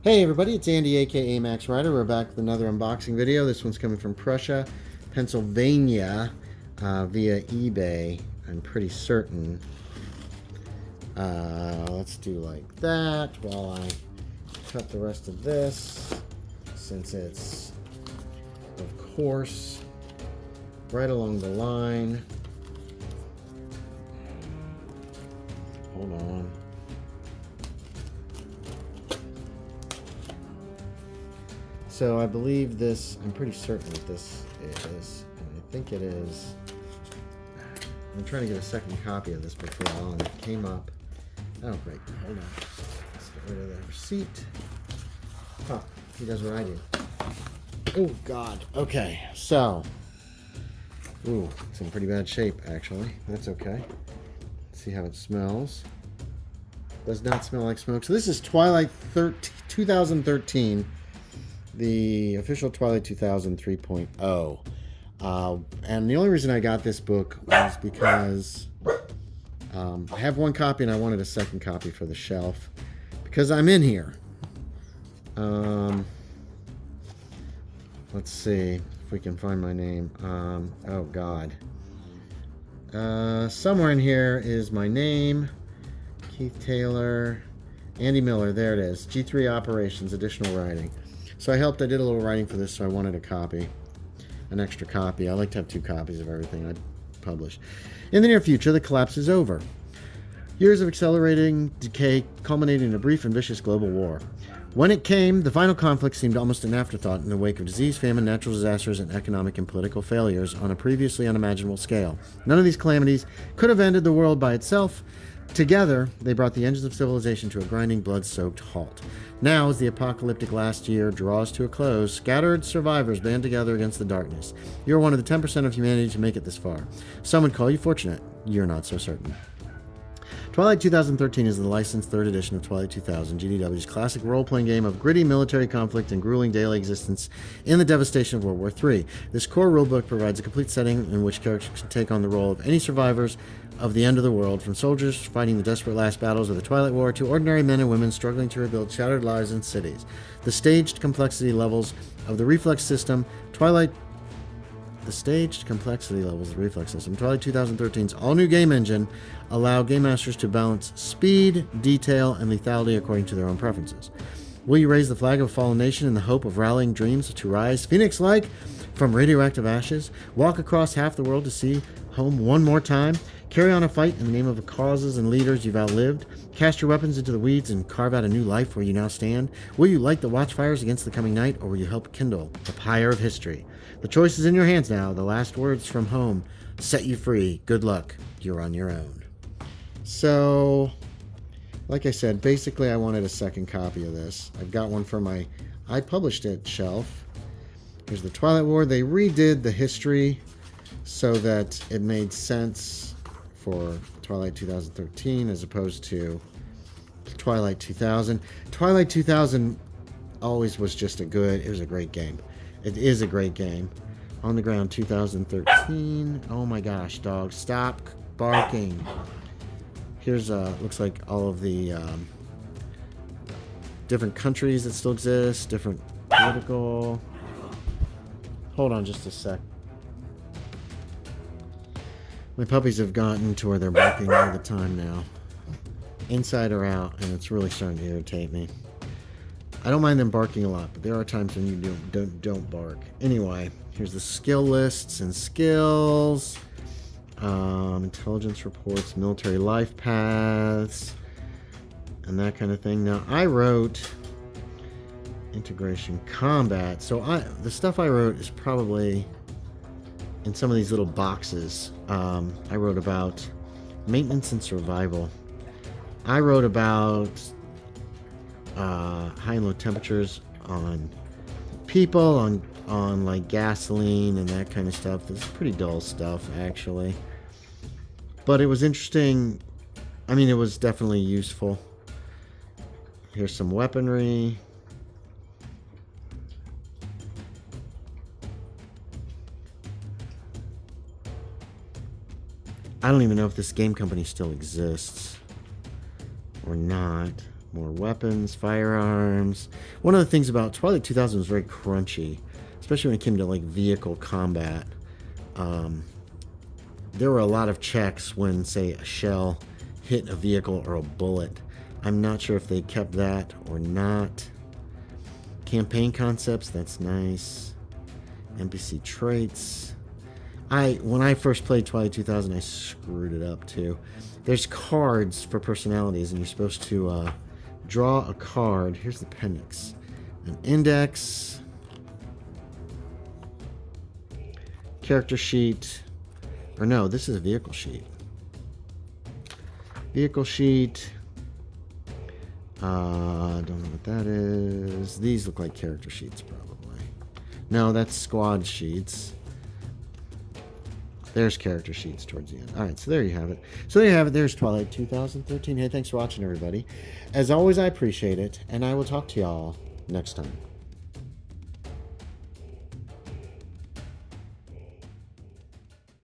Hey everybody, it's Andy aka Max Rider. We're back with another unboxing video. This one's coming from Prussia, Pennsylvania via eBay, I'm pretty certain. Let's do like that while I cut the rest of this, since it's, of course, right along the line. Hold on. So I believe this, I'm pretty certain that this is, and I think it is. I'm trying to get a second copy of this before long. It came up. Oh, great. Hold on. Let's get rid of the receipt. Oh, he does what I do. Oh, God. Okay, so. Ooh, it's in pretty bad shape, actually. That's okay. Let's see how it smells. Does not smell like smoke. So this is Twilight 2013. The official Twilight 2000 3.0. And the only reason I got this book was because I have one copy and I wanted a second copy for the shelf because I'm in here. Let's see if we can find my name. Oh God. Somewhere in here is my name. Keith Taylor. Andy Miller. There it is. G3 Operations, additional writing. So I did a little writing for this, so I wanted a copy, an extra copy. I like to have 2 copies of everything I publish. In the near future, the collapse is over. Years of accelerating decay culminated in a brief and vicious global war. When it came, the final conflict seemed almost an afterthought in the wake of disease, famine, natural disasters, and economic and political failures on a previously unimaginable scale. None of these calamities could have ended the world by itself. Together, they brought the engines of civilization to a grinding, blood-soaked halt. Now, as the apocalyptic last year draws to a close, scattered survivors band together against the darkness. You're one of the 10% of humanity to make it this far. Some would call you fortunate. You're not so certain. Twilight 2013 is the licensed 3rd edition of Twilight 2000, GDW's classic role-playing game of gritty military conflict and grueling daily existence in the devastation of World War III. This core rulebook provides a complete setting in which characters can take on the role of any survivors of the end of the world, from soldiers fighting the desperate last battles of the Twilight War to ordinary men and women struggling to rebuild shattered lives and cities. The staged complexity levels of the reflex system, Twilight 2013's all-new game engine allow game masters to balance speed, detail, and lethality according to their own preferences. Will you raise the flag of a fallen nation in the hope of rallying dreams to rise, phoenix-like, from radioactive ashes? Walk across half the world to see home one more time? Carry on a fight in the name of the causes and leaders you've outlived? Cast your weapons into the weeds and carve out a new life where you now stand? Will you light the watchfires against the coming night, or will you help kindle the pyre of history? The choice is in your hands now. The last words from home set you free. Good luck. You're on your own. So, like I said, basically I wanted a second copy of this. I've got one for my I published it shelf. Here's the Twilight War. They redid the history so that it made sense for Twilight 2013 as opposed to Twilight 2000. Twilight 2000 always was just it was a great game. It is a great game. On the Ground 2013. Oh my gosh, dog, stop barking. Here's looks like all of the different countries that still exist, different political. Hold on just a sec. My puppies have gotten to where they're barking all the time now. Inside or out, and it's really starting to irritate me. I don't mind them barking a lot, but there are times when you don't bark. Anyway, here's the skill lists and skills. Intelligence reports, military life paths, and that kind of thing. Now, I wrote integration combat. So the stuff I wrote is probably in some of these little boxes. I wrote about maintenance and survival. I wrote about high and low temperatures on people, on like gasoline and that kind of stuff. It's pretty dull stuff, actually. But it was interesting. I mean, it was definitely useful. Here's some weaponry. I don't even know if this game company still exists or not. More weapons, firearms. One of the things about Twilight 2000 was very crunchy, especially when it came to like vehicle combat. There were a lot of checks when, say, a shell hit a vehicle or a bullet. I'm not sure if they kept that or not. Campaign concepts, that's nice. NPC traits. When I first played Twilight 2000, I screwed it up too. There's cards for personalities, and you're supposed to draw a card. Here's the appendix. An index. Character sheet. Or no, this is a vehicle sheet. Vehicle sheet. Don't know what that is. These look like character sheets, probably. No, that's squad sheets. There's character sheets towards the end. All right, so there you have it. So there you have it. There's Twilight 2013. Hey, thanks for watching, everybody. As always, I appreciate it, and I will talk to y'all next time.